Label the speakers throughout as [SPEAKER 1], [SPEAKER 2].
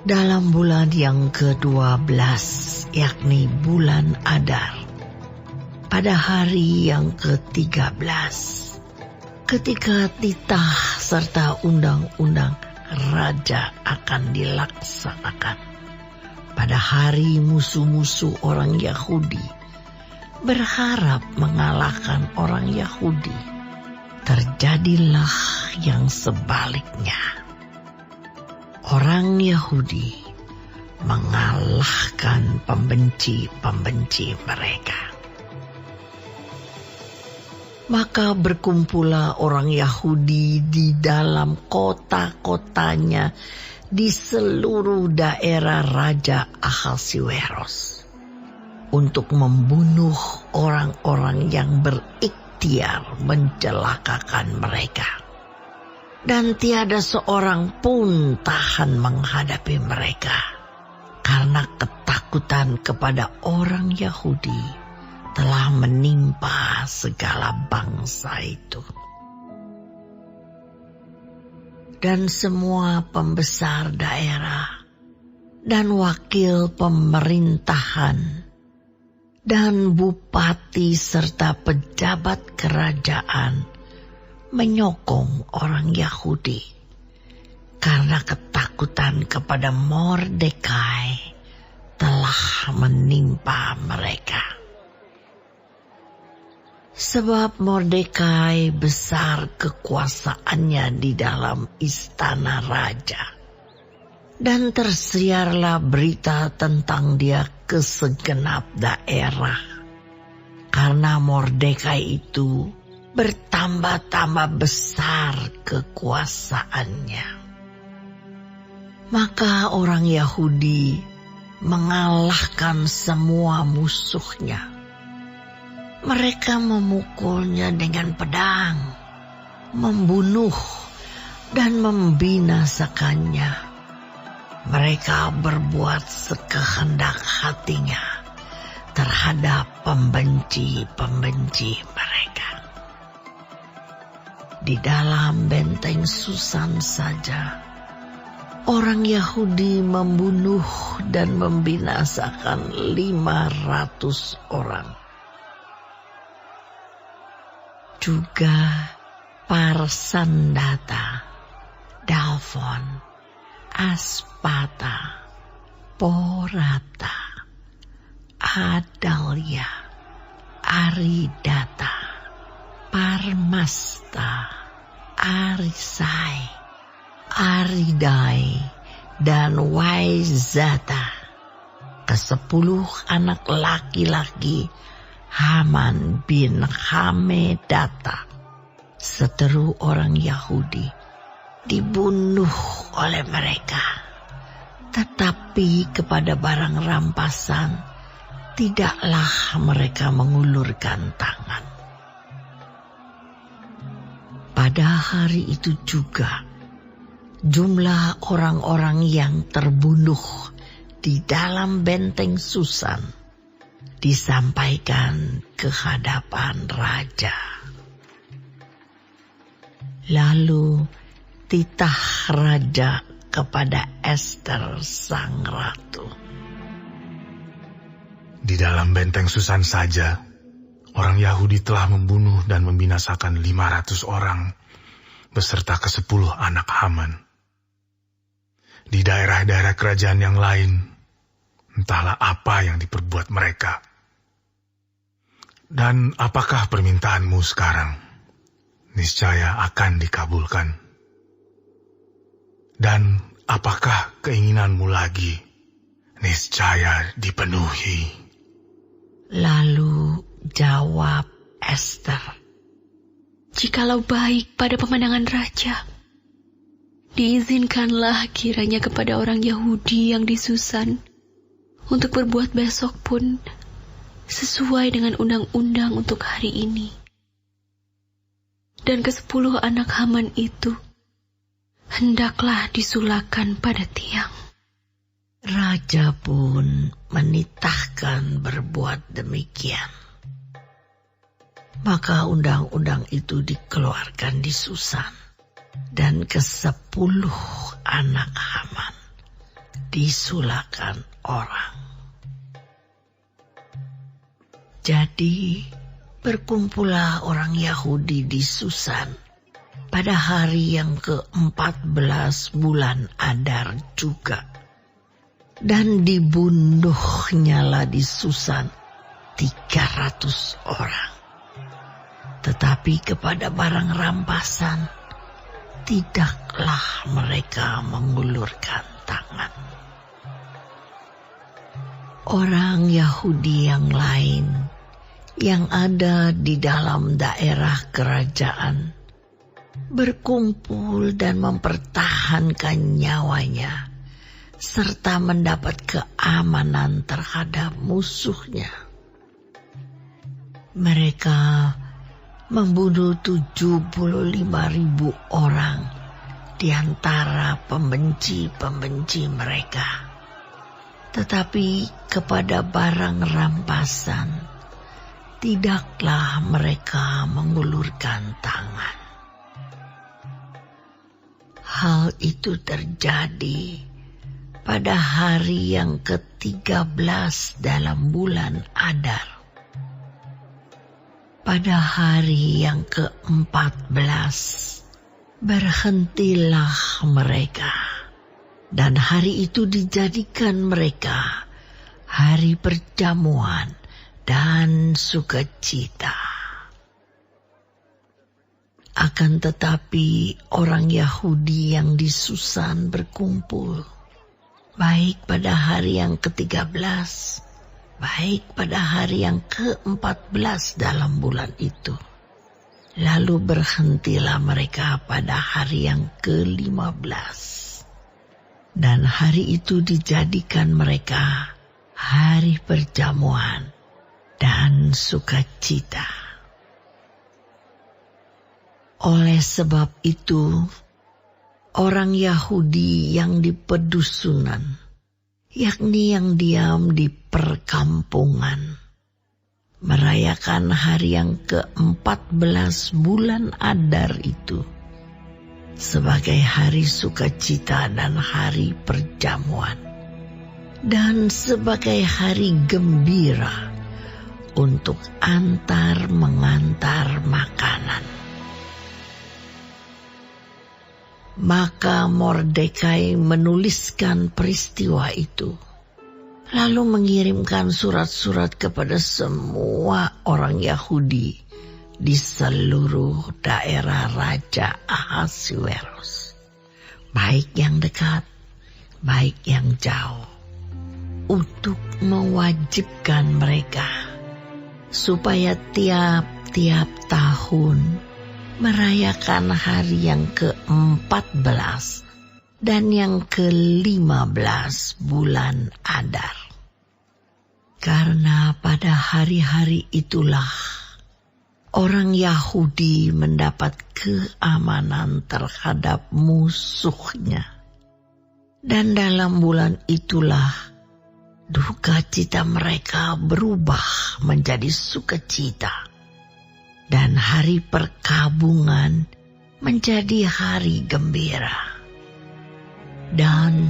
[SPEAKER 1] Dalam bulan yang ke-12, yakni bulan Adar, pada hari yang ke-13, ketika titah serta undang-undang raja akan dilaksanakan, pada hari musuh-musuh orang Yahudi berharap mengalahkan orang Yahudi, terjadilah yang sebaliknya. Orang Yahudi mengalahkan pembenci-pembenci mereka. Maka berkumpullah orang Yahudi di dalam kota-kotanya di seluruh daerah Raja Ahasiweros untuk membunuh orang-orang yang berikhtiar mencelakakan mereka. Dan tiada seorang pun tahan menghadapi mereka, karena ketakutan kepada orang Yahudi telah menimpa segala bangsa itu. Dan semua pembesar daerah dan wakil pemerintahan dan bupati serta pejabat kerajaan menyokong orang Yahudi karena ketakutan kepada Mordekai telah menimpa mereka. Sebab Mordekai besar kekuasaannya di dalam istana raja, dan tersiarlah berita tentang dia ke segenap daerah. Karena Mordekai itu bertambah-tambah besar kekuasaannya. Maka orang Yahudi mengalahkan semua musuhnya. Mereka memukulnya dengan pedang, membunuh dan membinasakannya. Mereka berbuat sekehendak hatinya terhadap pembenci-pembenci mereka. Di dalam benteng Susan saja, orang Yahudi membunuh dan membinasakan 500 orang. Juga Parsandata, Dalfon, Aspata, Porata, Adalia, Aridata, Parmasta, Arisai, Aridai, dan Waizata, ke-10 anak laki-laki Haman bin Hamedata, seteru orang Yahudi, dibunuh oleh mereka. Tetapi kepada barang rampasan tidaklah mereka mengulurkan tangan. Pada hari itu juga, jumlah orang-orang yang terbunuh di dalam benteng Susan disampaikan ke hadapan raja. Lalu titah raja kepada Ester sang ratu.
[SPEAKER 2] Di dalam benteng Susan saja, orang Yahudi telah membunuh dan membinasakan 500 orang, beserta ke-10 anak Haman. Di daerah-daerah kerajaan yang lain, entahlah apa yang diperbuat mereka. Dan apakah permintaanmu sekarang? Niscaya akan dikabulkan. Dan apakah keinginanmu lagi? Niscaya dipenuhi.
[SPEAKER 1] Lalu jawab Ester,
[SPEAKER 3] "Jikalau baik pada pemandangan raja, diizinkanlah kiranya kepada orang Yahudi yang di Susan untuk berbuat besok pun sesuai dengan undang-undang untuk hari ini. Dan ke-10 anak Haman itu hendaklah disulahkan pada tiang."
[SPEAKER 1] Raja pun menitahkan berbuat demikian. Maka undang-undang itu dikeluarkan di Susan, dan ke-10 anak Haman disulakan orang. Jadi berkumpullah orang Yahudi di Susan pada hari yang ke-14 bulan Adar juga. Dan dibunuhnyalah di Susan 300 orang. Tetapi kepada barang rampasan tidaklah mereka mengulurkan tangan. Orang Yahudi yang lain yang ada di dalam daerah kerajaan berkumpul dan mempertahankan nyawanya serta mendapat keamanan terhadap musuhnya. Mereka membunuh 75.000 orang di antara pembenci-pembenci mereka. Tetapi kepada barang rampasan tidaklah mereka mengulurkan tangan. Hal itu terjadi pada hari yang ke-13 dalam bulan Adar. Pada hari yang ke-14 berhentilah mereka, dan hari itu dijadikan mereka hari perjamuan dan sukacita. Akan tetapi orang Yahudi yang di Susan berkumpul, baik pada hari yang ke-13, baik pada hari yang ke-14 dalam bulan itu. Lalu berhentilah mereka pada hari yang ke-15. Dan hari itu dijadikan mereka hari perjamuan dan sukacita. Oleh sebab itu, orang Yahudi yang di pedusunan, yakni yang diam di perkampungan, merayakan hari yang ke-14 bulan Adar itu sebagai hari sukacita dan hari perjamuan, dan sebagai hari gembira untuk antar mengantar makanan. Maka Mordekai menuliskan peristiwa itu, lalu mengirimkan surat-surat kepada semua orang Yahudi di seluruh daerah Raja Ahasuerus, baik yang dekat, baik yang jauh, untuk mewajibkan mereka supaya tiap-tiap tahun merayakan hari yang ke-14 dan yang ke-15 bulan Adar. Karena pada hari-hari itulah orang Yahudi mendapat keamanan terhadap musuhnya. Dan dalam bulan itulah duka cita mereka berubah menjadi sukacita, dan hari perkabungan menjadi hari gembira. Dan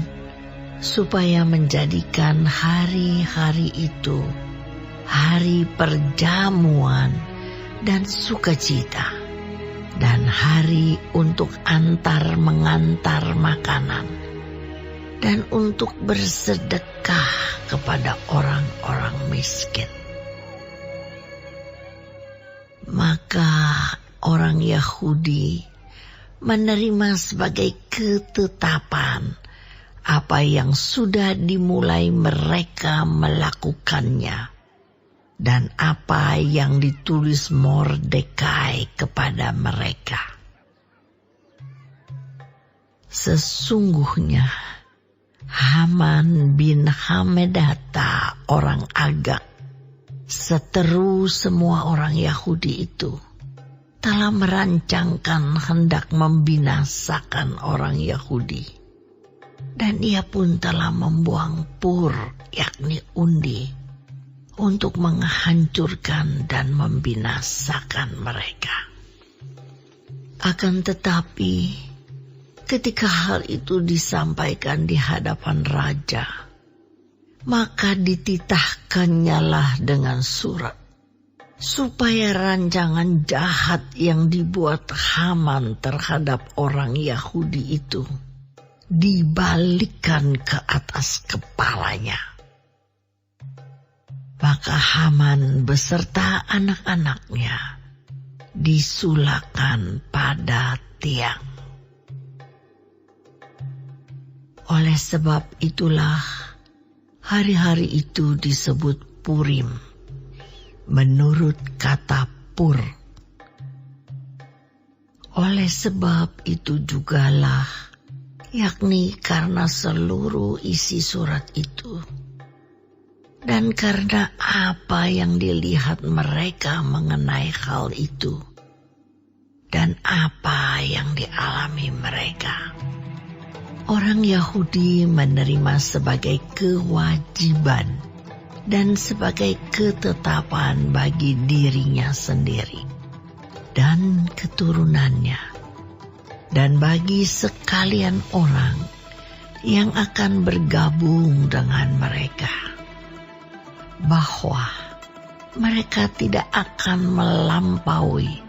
[SPEAKER 1] supaya menjadikan hari-hari itu hari perjamuan dan sukacita, dan hari untuk antar mengantar makanan, dan untuk bersedekah kepada orang-orang miskin. Maka orang Yahudi menerima sebagai ketetapan apa yang sudah dimulai mereka melakukannya, dan apa yang ditulis Mordekai kepada mereka. Sesungguhnya Haman bin Hamedata orang Agag, seteru semua orang Yahudi itu, telah merancangkan hendak membinasakan orang Yahudi. Dan ia pun telah membuang pur, yakni undi, untuk menghancurkan dan membinasakan mereka. Akan tetapi, Ketika hal itu disampaikan di hadapan raja, maka dititahkannya lah dengan surat, supaya rancangan jahat yang dibuat Haman terhadap orang Yahudi itu dibalikkan ke atas kepalanya. Maka Haman beserta anak-anaknya disulakan pada tiang. Oleh sebab itulah hari-hari itu disebut Purim, menurut kata pur. Oleh sebab itu jugalah, yakni karena seluruh isi surat itu, dan karena apa yang dilihat mereka mengenai hal itu, dan apa yang dialami mereka, orang Yahudi menerima sebagai kewajiban dan sebagai ketetapan bagi dirinya sendiri dan keturunannya, dan bagi sekalian orang yang akan bergabung dengan mereka, bahwa mereka tidak akan melampaui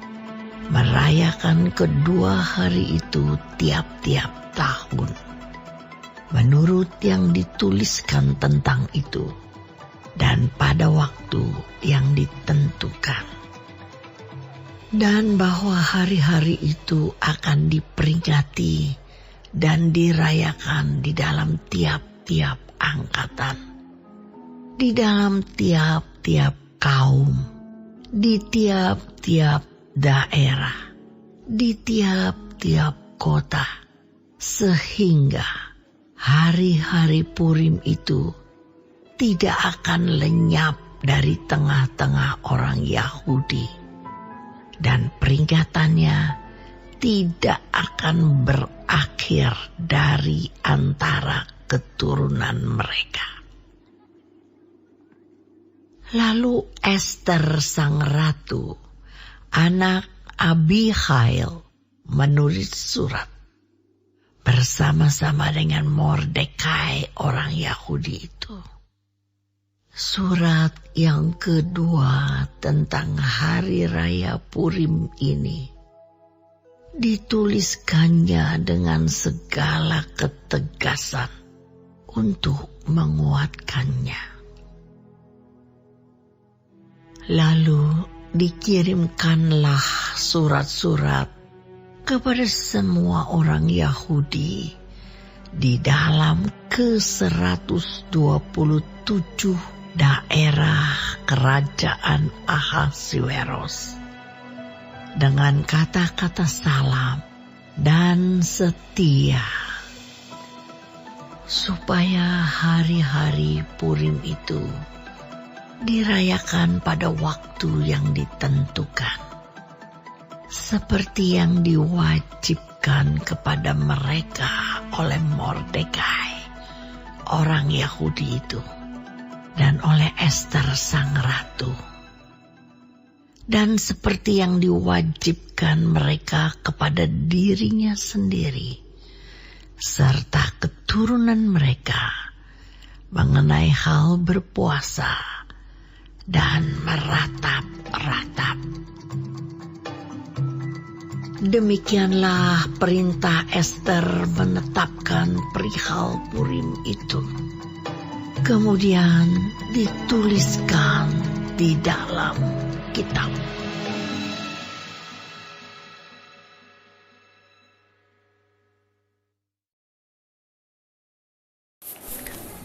[SPEAKER 1] merayakan kedua hari itu tiap-tiap tahun, menurut yang dituliskan tentang itu, dan pada waktu yang ditentukan. Dan bahwa hari-hari itu akan diperingati dan dirayakan di dalam tiap-tiap angkatan, di dalam tiap-tiap kaum, di tiap-tiap daerah, di tiap-tiap kota, sehingga hari-hari Purim itu tidak akan lenyap dari tengah-tengah orang Yahudi, dan peringatannya tidak akan berakhir dari antara keturunan mereka. Lalu Ester sang ratu, anak Abihail, menulis surat bersama-sama dengan Mordekai orang Yahudi itu. Surat yang kedua tentang hari raya Purim ini dituliskannya dengan segala ketegasan untuk menguatkannya. Lalu dikirimkanlah surat-surat kepada semua orang Yahudi di dalam ke-127 daerah kerajaan Ahasuerus, dengan kata-kata salam dan setia, supaya hari-hari Purim itu dirayakan pada waktu yang ditentukan, seperti yang diwajibkan kepada mereka oleh Mordekai, orang Yahudi itu, dan oleh Ester sang ratu, dan seperti yang diwajibkan mereka kepada dirinya sendiri serta keturunan mereka mengenai hal berpuasa dan meratap-ratap. Demikianlah perintah Ester menetapkan perihal Purim itu. Kemudian dituliskan di dalam kitab.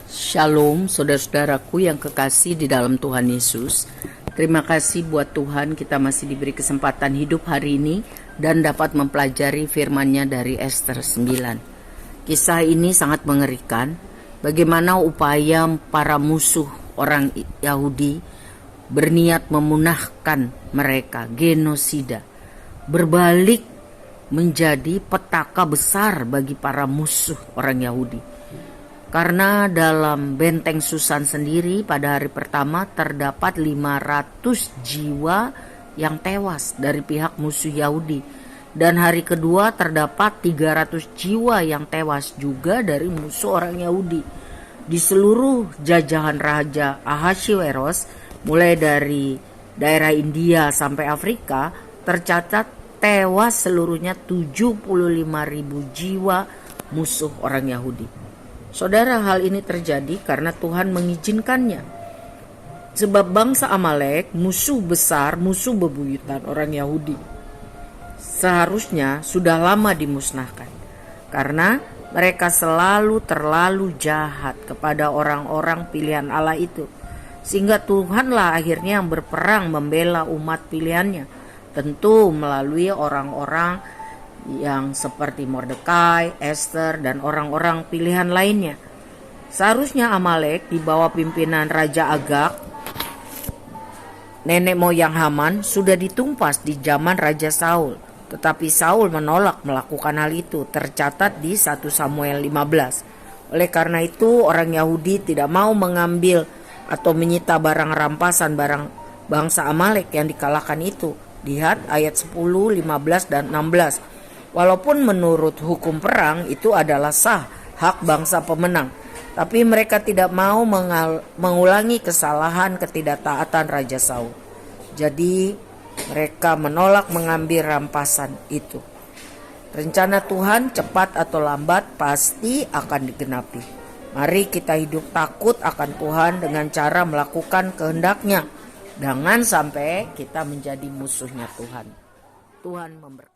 [SPEAKER 4] Shalom saudara-saudaraku yang kekasih di dalam Tuhan Yesus. Terima kasih buat Tuhan kita masih diberi kesempatan hidup hari ini dan dapat mempelajari firman-Nya dari Ester 9. Kisah ini sangat mengerikan, bagaimana upaya para musuh orang Yahudi berniat memunahkan mereka, genosida, berbalik menjadi petaka besar bagi para musuh orang Yahudi. Karena dalam benteng Susan sendiri pada hari pertama terdapat 500 jiwa yang tewas dari pihak musuh Yahudi Dan hari kedua terdapat 300 jiwa yang tewas juga dari musuh orang Yahudi. Di seluruh jajahan Raja Ahasuerus, mulai dari daerah India sampai Afrika, tercatat tewas seluruhnya 75.000 jiwa musuh orang Yahudi. Saudara, hal ini terjadi karena Tuhan mengizinkannya. Sebab bangsa Amalek, musuh besar, musuh bebuyutan orang Yahudi, seharusnya sudah lama dimusnahkan. Karena mereka selalu terlalu jahat kepada orang-orang pilihan Allah itu. Sehingga Tuhanlah akhirnya yang berperang membela umat pilihannya. Tentu melalui orang-orang yang seperti Mordekai, Esther, dan orang-orang pilihan lainnya. Seharusnya Amalek di bawah pimpinan Raja Agag, nenek moyang Haman, sudah ditumpas di zaman Raja Saul. Tetapi Saul menolak melakukan hal itu, tercatat di 1 Samuel 15. Oleh karena itu orang Yahudi tidak mau mengambil atau menyita barang rampasan barang bangsa Amalek yang dikalahkan itu. Lihat ayat 10, 15, dan 16. Walaupun menurut hukum perang itu adalah sah hak bangsa pemenang, tapi mereka tidak mau mengulangi kesalahan ketidaktaatan Raja Saul. Jadi mereka menolak mengambil rampasan itu. Rencana Tuhan cepat atau lambat pasti akan digenapi. Mari kita hidup takut akan Tuhan dengan cara melakukan kehendak-Nya. Jangan sampai kita menjadi musuhnya Tuhan. Tuhan memberkati.